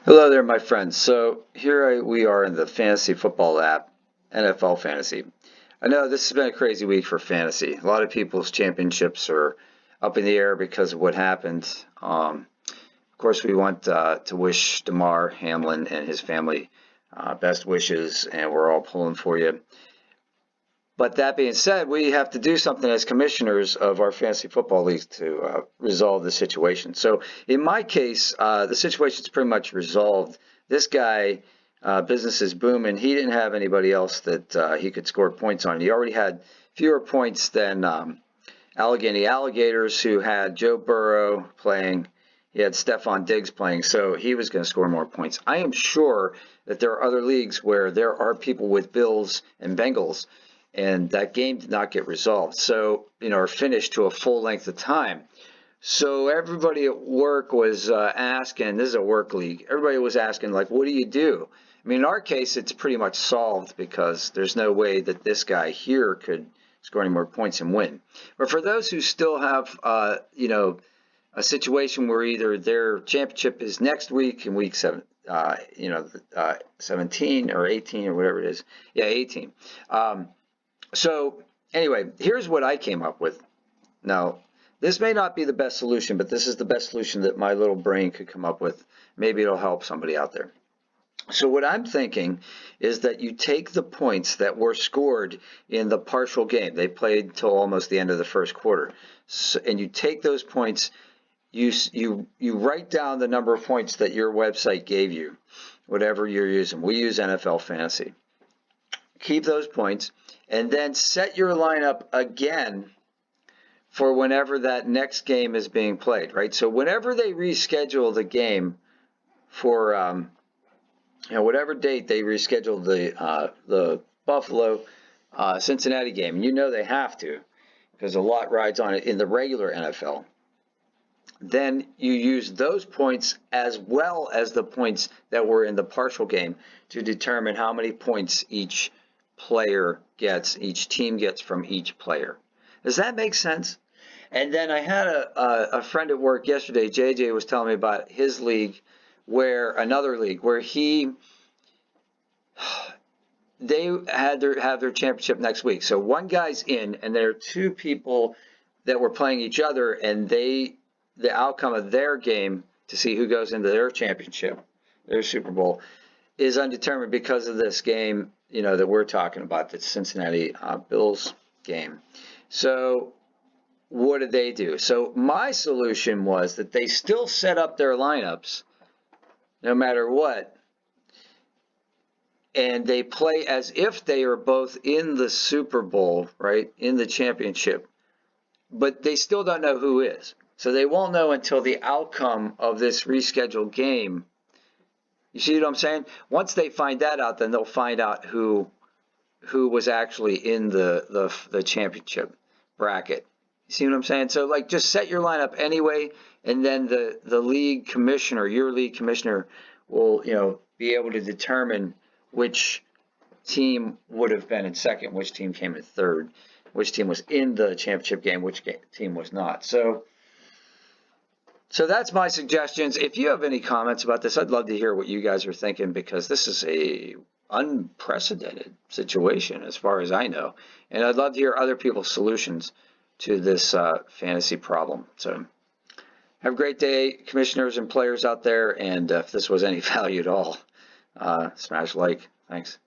Hello there, my friends. So we are in the fantasy football app, NFL Fantasy. I know this has been a crazy week for fantasy. A lot of people's championships are up in the air because of what happened. Of course, we want to wish Damar Hamlin and his family best wishes, and we're all pulling for you. But that being said, we have to do something as commissioners of our fantasy football leagues to resolve the situation. So in my case, the situation's pretty much resolved. This guy, business is booming. He didn't have anybody else that he could score points on. He already had fewer points than Allegheny Alligators, who had Joe Burrow playing. He had Stephon Diggs playing, so he was going to score more points. I am sure that there are other leagues where there are people with Bills and Bengals, and that game did not get resolved. So, or finished to a full length of time. So everybody at work was asking, this is a work league, everybody was asking, like, what do you do? I mean, in our case, it's pretty much solved because there's no way that this guy here could score any more points and win. But for those who still have, a situation where either their championship is next week in week 17 or 18 or whatever it is. Yeah, 18. So anyway, here's what I came up with. Now, this may not be the best solution, but this is the best solution that my little brain could come up with. Maybe it'll help somebody out there. So what I'm thinking is that you take the points that were scored in the partial game. They played till almost the end of the first quarter. So, and you take those points, you write down the number of points that your website gave you, whatever you're using. We use NFL Fantasy. Keep those points, and then set your lineup again for whenever that next game is being played, right? So whenever they reschedule the game for, whatever date they reschedule the Buffalo Cincinnati game, they have to because a lot rides on it in the regular NFL. Then you use those points as well as the points that were in the partial game to determine how many points each player gets, each team gets from each player. Does that make sense? And then I had a friend at work yesterday, JJ, was telling me about his league, another league where they have their championship next week. So one guy's in, and there are two people that were playing each other, and the outcome of their game to see who goes into their championship, their Super Bowl, is undetermined because of this game, that we're talking about, the Cincinnati Bills game. So what did they do? So my solution was that they still set up their lineups no matter what, and they play as if they are both in the Super Bowl, right, in the championship, but they still don't know who is. So they won't know until the outcome of this rescheduled game. You see what I'm saying? Once they find that out, then they'll find out who was actually in the championship bracket. You see what I'm saying? So like, just set your lineup anyway, and then the league commissioner, your league commissioner, will be able to determine which team would have been in second, which team came in third, which team was in the championship game, which team was not. So that's my suggestions. If you have any comments about this, I'd love to hear what you guys are thinking, because this is a unprecedented situation as far as I know. And I'd love to hear other people's solutions to this fantasy problem. So have a great day, commissioners and players out there. And if this was any value at all, smash like. Thanks.